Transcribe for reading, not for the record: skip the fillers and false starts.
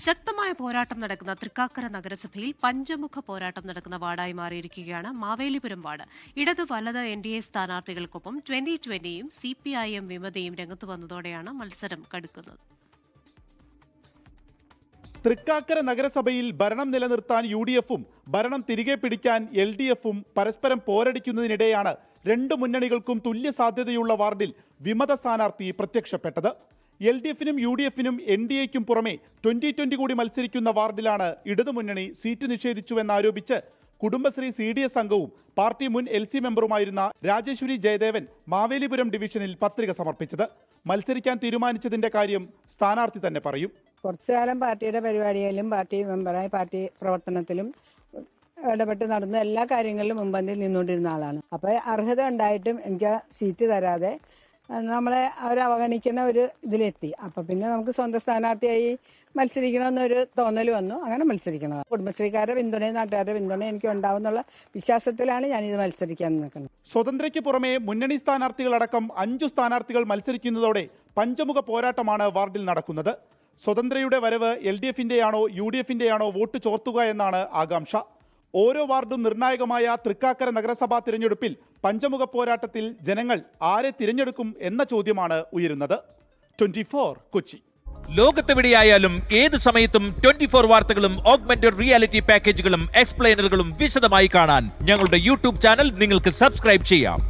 ശക്തമായ പോരാട്ടം നടക്കുന്ന തൃക്കാക്കര നഗരസഭയിൽ പഞ്ചമുഖ പോരാട്ടം നടക്കുന്ന വാർഡായി മാറിയിരിക്കുകയാണ് മാവേലിപുരം വാർഡ്. ഇടത് വലത് NDA സ്ഥാനാർത്ഥികൾക്കൊപ്പം 2020യും CPIM വിമതയും രംഗത്തു വന്നതോടെയാണ് മത്സരം കടുക്കുന്നത്. തൃക്കാക്കര നഗരസഭയിൽ ഭരണം നിലനിർത്താൻ UDFും ഭരണം തിരികെ പിടിക്കാൻ LDFും പരസ്പരം പോരടിക്കുന്നതിനിടെയാണ് രണ്ട് മുന്നണികൾക്കും തുല്യ സാധ്യതയുള്ള വാർഡിൽ വിമത സ്ഥാനാർത്ഥി പ്രത്യക്ഷപ്പെട്ടത്. LDFിനും UDFിനും NDAയ്ക്കും പുറമെ 2020 കൂടി മത്സരിക്കുന്ന വാർഡിലാണ് ഇടതുമുന്നണി സീറ്റ് നിഷേധിച്ചുവെന്നാരോപിച്ച് കുടുംബശ്രീ CDS അംഗവും പാർട്ടി മുൻ LC മെമ്പറുമായിരുന്ന രാജേശ്വരി ജയദേവൻ മാവേലിപുരം ഡിവിഷനിൽ പത്രിക സമർപ്പിച്ചത്. മത്സരിക്കാൻ തീരുമാനിച്ചതിന്റെ കാര്യം സ്ഥാനാർത്ഥി തന്നെ പറയും. കുറച്ചു കാലം പാർട്ടിയുടെ പരിപാടികളിലും പാർട്ടി മെമ്പറായി പാർട്ടി പ്രവർത്തനത്തിലും ഇടപെട്ട് നടന്ന എല്ലാ കാര്യങ്ങളിലും മുൻപന്തിയിൽ നിന്നുകൊണ്ടിരുന്ന ആളാണ്. അപ്പോൾ അർഹത ഉണ്ടായിട്ടും എനിക്ക് സീറ്റ് തരാതെ നമ്മളെ അവർ അവഗണിക്കുന്ന ഒരു ഇതിലെത്തി. അപ്പം പിന്നെ നമുക്ക് സ്വന്തം സ്ഥാനാർത്ഥിയായി മത്സരിക്കണമെന്നൊരു തോന്നൽ വന്നു. അങ്ങനെ മത്സരിക്കുന്നത് കുടുംബശ്രീക്കാരുടെ പിന്തുണയും നാട്ടുകാരുടെ പിന്തുണയും എനിക്ക് ഉണ്ടാവുന്നുള്ള വിശ്വാസത്തിലാണ് ഞാനിത് മത്സരിക്കാൻ നിൽക്കുന്നത്. സ്വതന്ത്രയ്ക്ക് പുറമെ മുന്നണി സ്ഥാനാർത്ഥികളടക്കം 5 സ്ഥാനാർത്ഥികൾ മത്സരിക്കുന്നതോടെ പഞ്ചമുഖ പോരാട്ടമാണ് വാർഡിൽ നടക്കുന്നത്. സ്വതന്ത്രയുടെ വരവ് LDFിന്റെയാണോ UDFിന്റെയാണോ വോട്ട് ചോർത്തുക എന്നാണ് ആകാംക്ഷ. ഓരോ വാർഡും നിർണായകമായ തൃക്കാക്കര നഗരസഭാ തിരഞ്ഞെടുപ്പിൽ പഞ്ചമുഖ പോരാട്ടത്തിൽ ജനങ്ങൾ ആരെ തിരഞ്ഞെടുക്കും എന്ന ചോദ്യമാണ് ഉയരുന്നത്. 24 കൊച്ചി. ലോകത്തെവിടെയായാലും ഏത് സമയത്തും 24 വാർത്തകളും ഓഗ്മെന്റഡ് റിയാലിറ്റി പാക്കേജുകളും എക്സ്പ്ലെയിനറുകളും വിശദമായി കാണാൻ ഞങ്ങളുടെ YouTube ചാനൽ നിങ്ങൾക്ക് സബ്സ്ക്രൈബ് ചെയ്യാം.